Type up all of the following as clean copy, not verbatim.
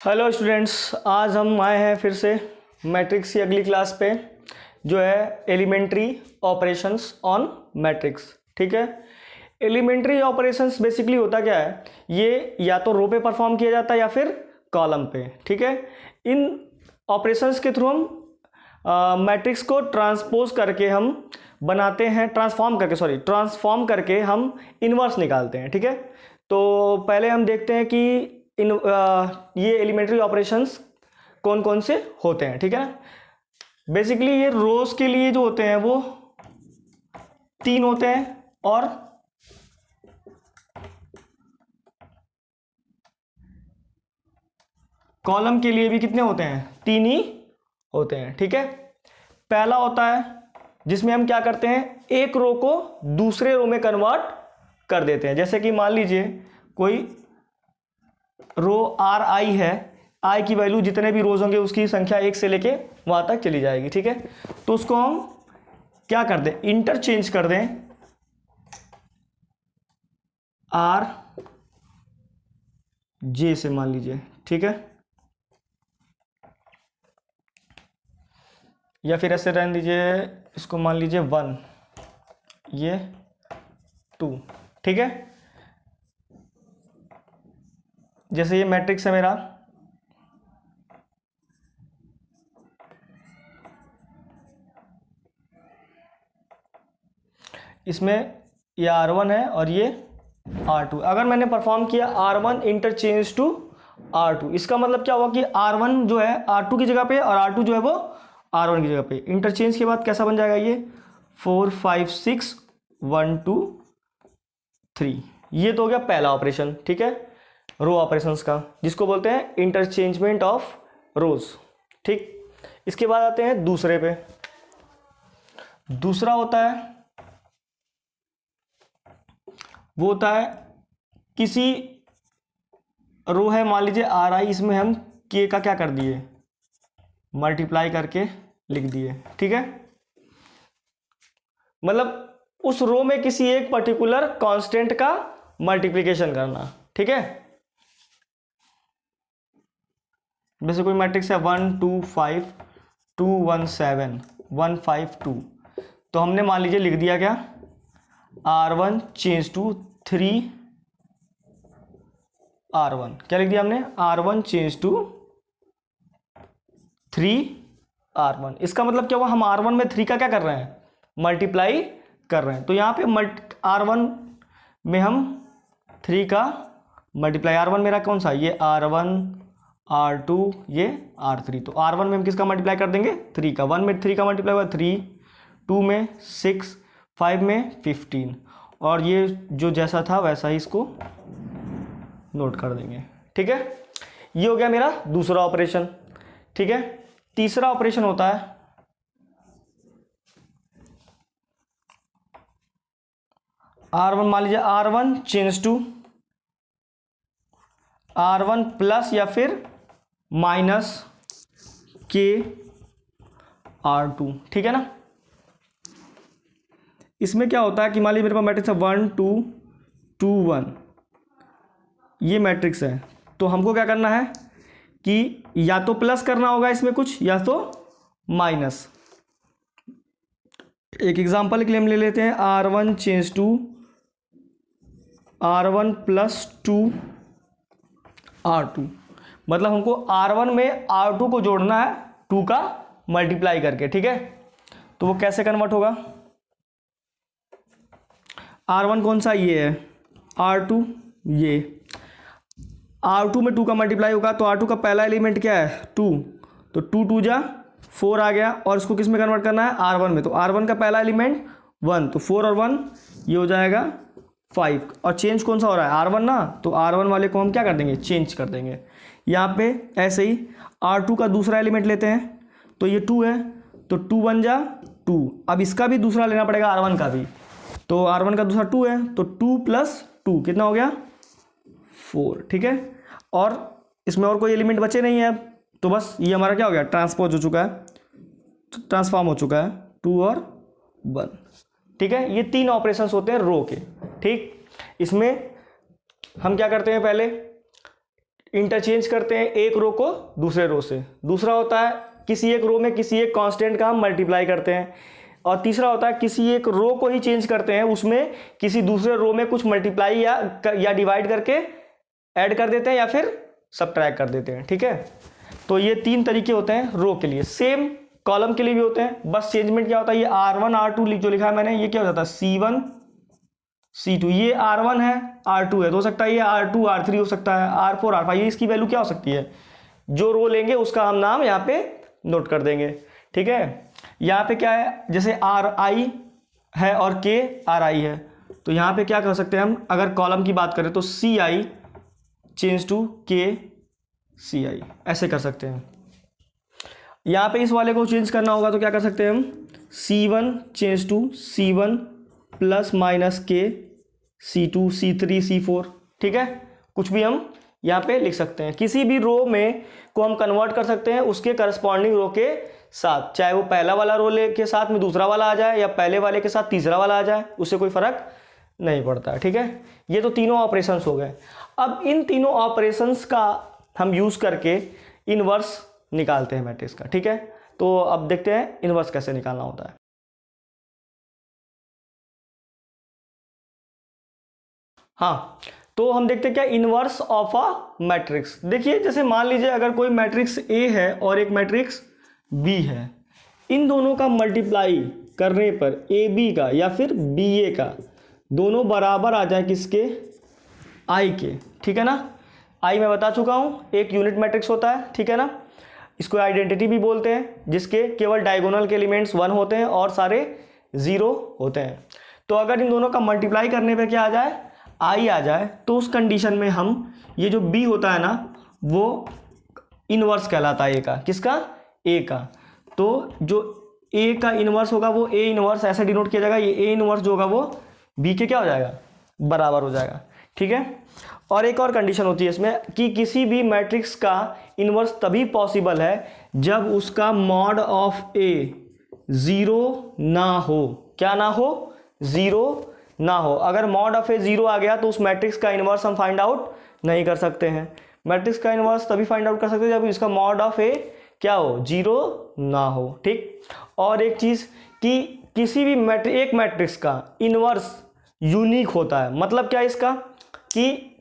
Hello students, आज हम आए हैं फिर से मैट्रिक्स की अगली क्लास पे जो है एलिमेंट्री ऑपरेशंस ऑन मैट्रिक्स। ठीक है, एलिमेंट्री ऑपरेशंस बेसिकली होता क्या है, ये या तो रो पे परफॉर्म किया जाता है या फिर कॉलम पे। ठीक है, इन ऑपरेशंस के थ्रू हम मैट्रिक्स को ट्रांसपोज करके हम बनाते हैं, ट्रांसफॉर्म करके हम इन्वर्स निकालते हैं। ठीक है, तो पहले हम देखते हैं कि ये एलिमेंट्री ऑपरेशंस कौन कौन से होते हैं। ठीक है ना, बेसिकली ये रोज के लिए जो होते हैं वो 3 होते हैं और कॉलम के लिए भी कितने होते हैं, 3 ही होते हैं। ठीक है, पहला होता है जिसमें हम क्या करते हैं, एक रो को दूसरे रो में कन्वर्ट कर देते हैं। जैसे कि मान लीजिए कोई रो आर आई है, आई की वैल्यू जितने भी रोज होंगे उसकी संख्या 1 से लेके वहां तक चली जाएगी। ठीक है, तो उसको हम क्या कर दें, इंटरचेंज कर दें आर जे से, मान लीजिए। ठीक है, या फिर ऐसे रहने दीजिए, इसको मान लीजिए 1, ये 2। ठीक है, जैसे ये मैट्रिक्स है मेरा, इसमें ये R1 है और ये R2। अगर मैंने परफॉर्म किया R1 इंटरचेंज टू R2, इसका मतलब क्या हुआ कि R1 जो है R2 की जगह पे और R2 जो है वो R1 की जगह पे। इंटरचेंज के बाद कैसा बन जाएगा, ये 4 5 6 1 2 3। ये तो हो गया पहला ऑपरेशन। ठीक है, रो ऑपरेशंस का, जिसको बोलते हैं इंटरचेंजमेंट ऑफ रोज। ठीक, इसके बाद आते हैं दूसरे पे। दूसरा होता है, वो होता है किसी रो है, मान लीजिए आर आई, इसमें हम के का क्या कर दिए, मल्टीप्लाई करके लिख दिए। ठीक है, मतलब उस रो में किसी एक पर्टिकुलर कांस्टेंट का मल्टीप्लिकेशन करना। ठीक है, जैसे कोई मैट्रिक्स है 1 2 5 2 1 7 1 5 2, तो हमने मान लीजिए लिख दिया क्या, R1 चेंज टू 3 R1। क्या लिख दिया हमने, R1 चेंज टू 3 R1। इसका मतलब क्या हुआ, हम R1 में 3 का क्या कर रहे हैं, मल्टीप्लाई कर रहे हैं। तो यहाँ पे R1 में हम 3 का मल्टीप्लाई, R1 मेरा कौन सा, ये R1 R2 ये R3, तो R1 में हम किसका मल्टीप्लाई कर देंगे, 3 का। 1 में 3 का मल्टीप्लाई हुआ 3, 2 में 6, 5 में 15, और ये जो जैसा था वैसा ही इसको नोट कर देंगे। ठीक है, ये हो गया मेरा दूसरा ऑपरेशन। ठीक है, तीसरा ऑपरेशन होता है R1, मान लीजिए R1 change to R1 plus या फिर माइनस के R2। ठीक है ना, इसमें क्या होता है कि मान लीजिए मेरे पास मैट्रिक्स है 1 2 2 1, ये मैट्रिक्स है, तो हमको क्या करना है कि या तो प्लस करना होगा इसमें कुछ, या तो माइनस। एक एग्जांपल के लिए हम ले लेते हैं R1 change to R1 plus 2 R2, मतलब हमको R1 में R2 को जोड़ना है 2 का मल्टीप्लाई करके। ठीक है, तो वो कैसे कन्वर्ट होगा, R1 कौन सा, ये है R2, ये R2 में 2 का मल्टीप्लाई होगा, तो R2 का पहला एलिमेंट क्या है, 2, तो 2 2 जा 4 आ गया, और इसको किस में कन्वर्ट करना है, R1 में। तो R1 का पहला एलिमेंट 1, तो 4 और 1 ये हो जाएगा 5, और चेंज कौन सा हो रहा है, R1 ना, तो R1 वाले को हम क्या कर देंगे, चेंज कर देंगे। यहाँ पे ऐसे ही R2 का दूसरा एलिमेंट लेते हैं, तो ये 2 है, तो 2 1 जा 2, अब इसका भी दूसरा लेना पड़ेगा R1 का भी, तो R1 का दूसरा 2 है, तो 2 प्लस 2 कितना हो गया, 4। ठीक है, और इसमें और कोई एलिमेंट बचे नहीं है, तो बस ये हमारा क्या हो गया, ट्रांसपोज हो चुका है, ट्रांसफॉर्म हो चुका है 2 और 1। ठीक है, ये 3 ऑपरेशंस होते हैं रो के। ठीक, इसमें हम क्या करते हैं, पहले इंटरचेंज करते हैं एक रो को दूसरे रो से। दूसरा होता है किसी एक रो में किसी एक कांस्टेंट का हम मल्टीप्लाई करते हैं। और तीसरा होता है किसी एक रो को ही चेंज करते हैं, उसमें किसी दूसरे रो में कुछ मल्टीप्लाई या डिवाइड करके ऐड कर देते हैं या फिर सबट्रैक्ट कर देते हैं। ठीक है, तो ये 3 तरीके होते हैं रो के लिए। सेम कॉलम के लिए भी होते हैं, बस चेंजमेंट क्या होता है, ये R1 R2 जो लिखा है मैंने, ये क्या हो जाता है C1 C2। ये R1 है R2 है, तो हो सकता है ये R2 R3 हो सकता है, R4 R5। ये इसकी वैल्यू क्या हो सकती है, जो रो लेंगे उसका हम नाम यहाँ पे नोट कर देंगे। ठीक है, यहाँ पे क्या है, जैसे RI है और KRI है, तो यहाँ पे क्या कर सकते हैं हम, अगर कॉलम की बात करें तो CI चेंज टू KCI, ऐसे कर सकते हैं। यहाँ पे इस वाले को चेंज करना होगा तो क्या कर सकते हैं हम, C1 change to C1 plus minus K C2 C3 C4। ठीक है, कुछ भी हम यहाँ पे लिख सकते हैं। किसी भी रो में को हम कन्वर्ट कर सकते हैं उसके करस्पॉन्डिंग रो के साथ, चाहे वो पहला वाला रो ले के साथ में दूसरा वाला आ जाए या पहले वाले के साथ तीसरा वाला आ जाए, उससे कोई फर्क नहीं पड़ता है। ठीक है, ये तो तीनों ऑपरेशंस हो गए। अब इन तीनों ऑपरेशंस का हम यूज़ करके इनवर्स निकालते हैं मैट्रिक्स का। ठीक है, तो अब देखते हैं इनवर्स कैसे निकालना होता है। हाँ, तो हम देखते हैं क्या इनवर्स ऑफ अ मैट्रिक्स। देखिए, जैसे मान लीजिए अगर कोई मैट्रिक्स A है और एक मैट्रिक्स B है, इन दोनों का मल्टीप्लाई करने पर AB का या फिर BA का दोनों बराबर आ जाए किसके, I के। ठीक है ना, I मैं बता चुका हूँ एक यूनिट मैट्रिक्स होता है। ठीक है ना, इसको आइडेंटिटी भी बोलते हैं, जिसके केवल डायगोनल के एलिमेंट्स 1 होते हैं और सारे 0 होते हैं। तो अगर इन दोनों का मल्टीप्लाई करने पे क्या आ जाए, I आ जाए, तो उस कंडीशन में हम ये जो B होता है ना वो इनवर्स कहलाता है A का। किसका, A का। तो जो A का इनवर्स होगा वो A इनवर्स ऐसे डिनोट किया जाएगा, ये A इनवर्स जो होगा वो B के क्या हो जाएगा, बराबर हो जाएगा। ठीक है, और एक और कंडीशन होती है इसमें कि किसी भी मैट्रिक्स का इनवर्स तभी पॉसिबल है जब उसका मॉड ऑफ A 0 ना हो। क्या ना हो, 0 ना हो। अगर मॉड ऑफ A 0 आ गया तो उस मैट्रिक्स का इनवर्स हम फाइंड आउट नहीं कर सकते हैं। मैट्रिक्स का इनवर्स तभी फाइंड आउट कर सकते हैं जब इसका मॉड ऑफ A क्या हो, 0 ना हो। ठीक, और एक चीज़ कि किसी भी एक मैट्रिक्स का इनवर्स यूनिक होता है। मतलब क्या इसका, कि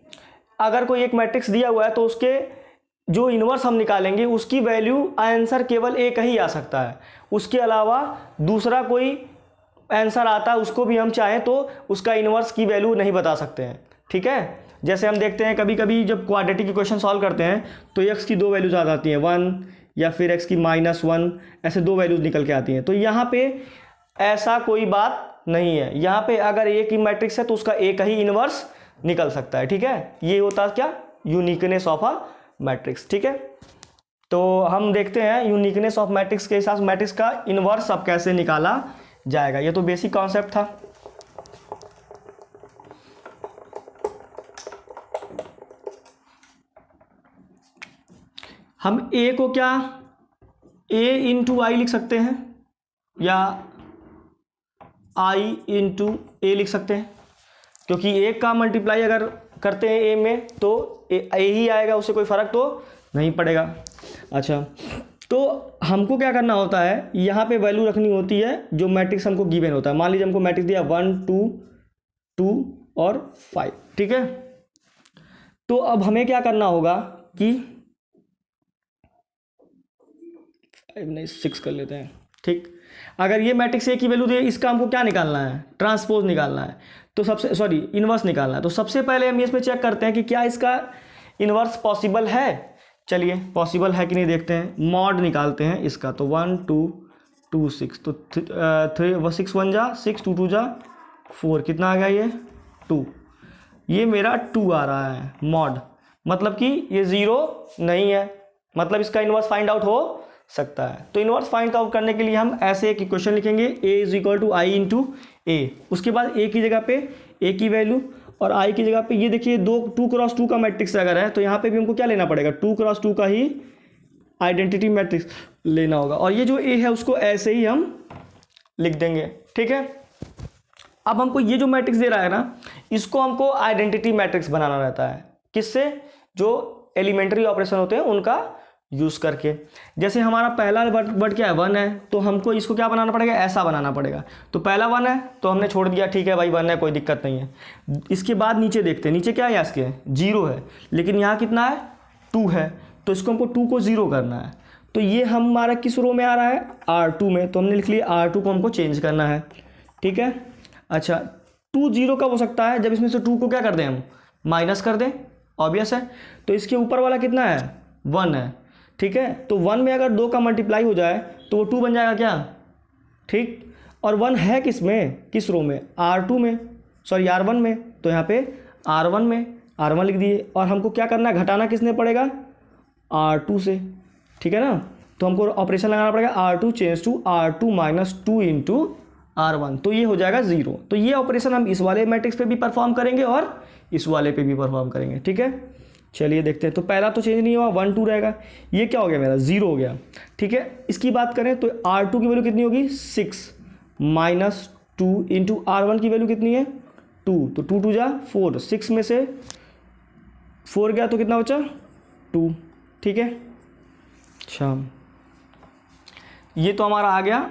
अगर कोई एक मैट्रिक्स दिया हुआ है तो उसके जो इनवर्स हम निकालेंगे उसकी वैल्यू आंसर केवल एक ही आ सकता है, उसके अलावा दूसरा कोई आंसर आता है उसको भी हम चाहें तो उसका इनवर्स की वैल्यू नहीं बता सकते हैं। ठीक है, जैसे हम देखते हैं कभी कभी जब क्वाड्रेटिक इक्वेशन सॉल्व करते हैं तो x की 2 वैल्यूज आ जाती हैं, 1 या फिर x की -1, ऐसे 2 वैल्यूज निकल के आती हैं। तो यहाँ पे ऐसा कोई बात नहीं है, यहाँ पे अगर एक ही मैट्रिक्स है तो उसका एक ही इनवर्स निकल सकता है। ठीक है, ये होता है क्या, यूनिकनेस ऑफ अ मैट्रिक्स। ठीक है, तो हम देखते हैं यूनिकनेस ऑफ मैट्रिक्स के हिसाब से मैट्रिक्स का इनवर्स अब कैसे निकाला जाएगा। ये तो बेसिक कॉन्सेप्ट था। हम A को क्या A इंटू आई लिख सकते हैं या I इंटू A लिख सकते हैं, क्योंकि एक का मल्टीप्लाई अगर करते हैं A में तो A ही आएगा, उससे कोई फ़र्क तो नहीं पड़ेगा। अच्छा, तो हमको क्या करना होता है, यहाँ पे वैल्यू रखनी होती है जो मैट्रिक्स हमको गिवन होता है। मान लीजिए हमको मैट्रिक्स दिया 1 2 2 और 5। ठीक है, तो अब हमें क्या करना होगा कि 6 कर लेते हैं। ठीक, अगर ये मैट्रिक्स A की वैल्यू दे, इसका हमको क्या निकालना है, ट्रांसपोज निकालना है, तो सबसे सॉरी इनवर्स निकालना है। तो सबसे पहले हम इसमें चेक करते हैं कि क्या इसका इनवर्स पॉसिबल है। चलिए पॉसिबल है कि नहीं देखते हैं, मॉड निकालते हैं इसका। तो 1 2 2 6, तो 6 1 जा 6, 2 2 जा 4, कितना आ गया ये 2। ये मेरा 2 आ रहा है मॉड, मतलब कि ये 0 नहीं है, मतलब इसका इनवर्स फाइंड आउट हो सकता है। तो इनवर्स फाइंड आउट करने के लिए हम ऐसे एक इक्वेशन लिखेंगे, A = I इंटू A। उसके बाद A की जगह पे A की वैल्यू और I की जगह पे ये देखिए 2 क्रॉस 2 का मैट्रिक्स अगर है तो यहाँ पे भी हमको क्या लेना पड़ेगा, 2 क्रॉस 2 का ही आइडेंटिटी मैट्रिक्स लेना होगा। और ये जो A है उसको ऐसे ही हम लिख देंगे। ठीक है, अब हमको ये जो मैट्रिक्स दे रहा है ना, इसको हमको आइडेंटिटी मैट्रिक्स बनाना रहता है। किससे, जो एलिमेंट्री ऑपरेशन होते हैं उनका यूज़ करके। जैसे हमारा पहला वर्ड क्या है, 1 है, तो हमको इसको क्या बनाना पड़ेगा, ऐसा बनाना पड़ेगा। तो पहला 1 है तो हमने छोड़ दिया, ठीक है भाई 1 है कोई दिक्कत नहीं है। इसके बाद नीचे देखते हैं, नीचे क्या है, इसके 0 है, लेकिन यहाँ कितना है 2 है, तो इसको हमको 2 को 0 करना है। तो ये हमारा किस रो में आ रहा है, R2 में, तो हमने लिख लिया R2 को हमको चेंज करना है, ठीक है। अच्छा 2 0 कब हो सकता है, जब इसमें से 2 को क्या कर दें हम, माइनस कर दें, ऑब्वियस है। तो इसके ऊपर वाला कितना है, 1 है, ठीक है। तो 1 में अगर 2 का मल्टीप्लाई हो जाए तो वो 2 बन जाएगा क्या, ठीक। और 1 है किस में, किस रो में, R2 में, सॉरी R1 में, तो यहाँ पे R1 में R1 लिख दिए। और हमको क्या करना है, घटाना किसने पड़ेगा, R2 से, ठीक है ना। तो हमको ऑपरेशन लगाना पड़ेगा R2 change to R2 minus 2 into R1, तो ये हो जाएगा 0। तो ये ऑपरेशन हम इस वाले मैट्रिक्स पे भी परफॉर्म करेंगे और इस वाले पे भी परफॉर्म करेंगे, ठीक है। चलिए देखते हैं। तो पहला तो चेंज नहीं हुआ, 1 2 रहेगा, ये क्या हो गया मेरा 0 हो गया, ठीक है। इसकी बात करें तो R2 की वैल्यू कितनी होगी 6 माइनस 2 इंटू R1 की वैल्यू कितनी है 2, तो 2 2 जा 4, 6 में से 4 गया तो कितना बचा 2, ठीक है। अच्छा ये तो हमारा आ गया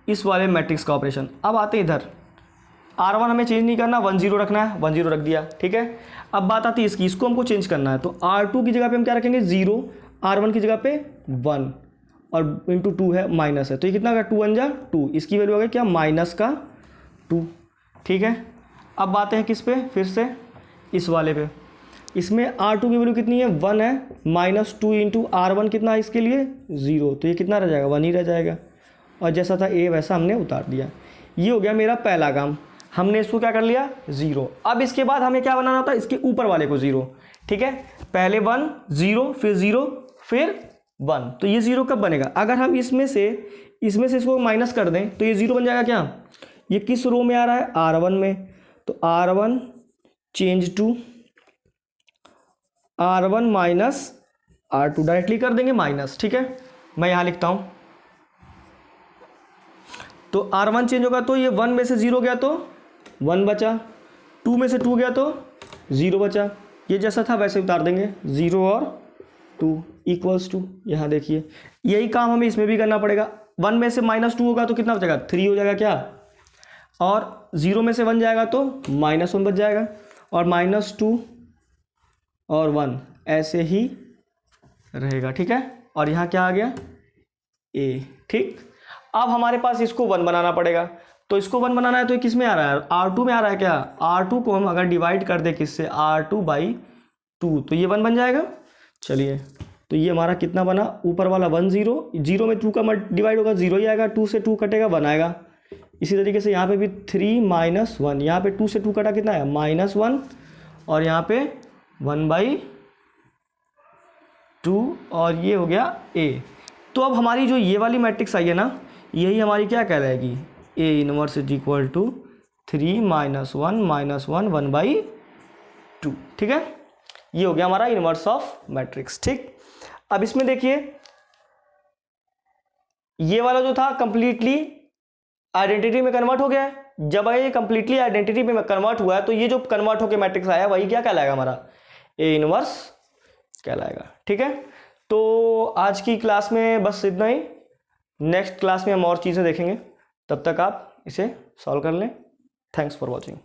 इस वाले मैट्रिक्स का ऑपरेशन। अब आते हैं इधर, R1 हमें चेंज नहीं करना, 1 0 रखना है, 1 0 रख दिया, ठीक है। अब बात आती है इसकी, इसको हमको चेंज करना है। तो R2 की जगह पे हम क्या रखेंगे 0, R1 की जगह पे 1 और इंटू 2 है माइनस है, तो ये कितना होगा 2 1 जा 2, इसकी वैल्यू हो गई क्या माइनस का 2, ठीक है। अब बातें हैं किस पे, फिर से इस वाले पे। इसमें R2 की वैल्यू कितनी है 1 है, माइनस 2 इंटू R1 कितना है इसके लिए 0, तो ये कितना रह जाएगा 1 ही रह जाएगा। और जैसा था A वैसा हमने उतार दिया। ये हो गया मेरा पहला काम, हमने इसको क्या कर लिया 0। अब इसके बाद हमें क्या बनाना था, इसके ऊपर वाले को 0, ठीक है। पहले 1 0 फिर 0 फिर 1, तो ये 0 कब बनेगा, अगर हम इसमें से इसको माइनस कर दें तो ये 0 बन जाएगा क्या। ये किस रो में आ रहा है, R1 में, तो R1 change to R1 minus R2, directly कर देंगे माइनस, ठीक है। मैं यहाँ लिखता हूँ, तो R1 चेंज होगा तो ये 1 में से 0 गया तो 1 बचा, 2 में से 2 गया तो 0 बचा, ये जैसा था वैसे उतार देंगे, 0 और 2 इक्वल्स टू, यहाँ देखिए यही काम हमें इसमें भी करना पड़ेगा। 1 में से माइनस 2 होगा तो कितना बचेगा 3 हो जाएगा क्या, और 0 में से 1 जाएगा तो माइनस 1 बच जाएगा, और माइनस 2 और 1 ऐसे ही रहेगा, ठीक है। और यहाँ क्या आ गया A, ठीक। अब हमारे पास इसको 1 बनाना पड़ेगा, तो इसको 1 बनाना है तो किस में आ रहा है, R2 में आ रहा है क्या। R2 को हम अगर डिवाइड कर दे किससे, R2 बाई 2, तो ये 1 बन जाएगा। चलिए तो ये हमारा कितना बना, ऊपर वाला 1 0, 0 में 2 का डिवाइड होगा 0 ही आएगा, 2 से 2 कटेगा 1 आएगा। इसी तरीके से यहाँ पे भी 3 माइनस 1, यहाँ पे 2 से 2 कटा कितना है -1, और यहाँ पे 1/2, और ये हो गया A। तो अब हमारी जो ये वाली मैट्रिक्स आई है ना, यही हमारी क्या कहलाएगी, A inverse is equal to 3 minus 1 minus 1 1/2, ठीक है। ये हो गया हमारा इनवर्स ऑफ मैट्रिक्स, ठीक। अब इसमें देखिए ये वाला जो था कंप्लीटली आइडेंटिटी में कन्वर्ट हो गया है। जब ये कंप्लीटली आइडेंटिटी में कन्वर्ट हुआ है तो ये जो कन्वर्ट होकर मैट्रिक्स आया वही क्या कहलाएगा, हमारा A इनवर्स कहलाएगा, ठीक है। तो आज की क्लास में बस इतना ही, नेक्स्ट क्लास में हम और चीज़ें देखेंगे, तब तक आप इसे सॉल्व कर लें। Thanks for watching.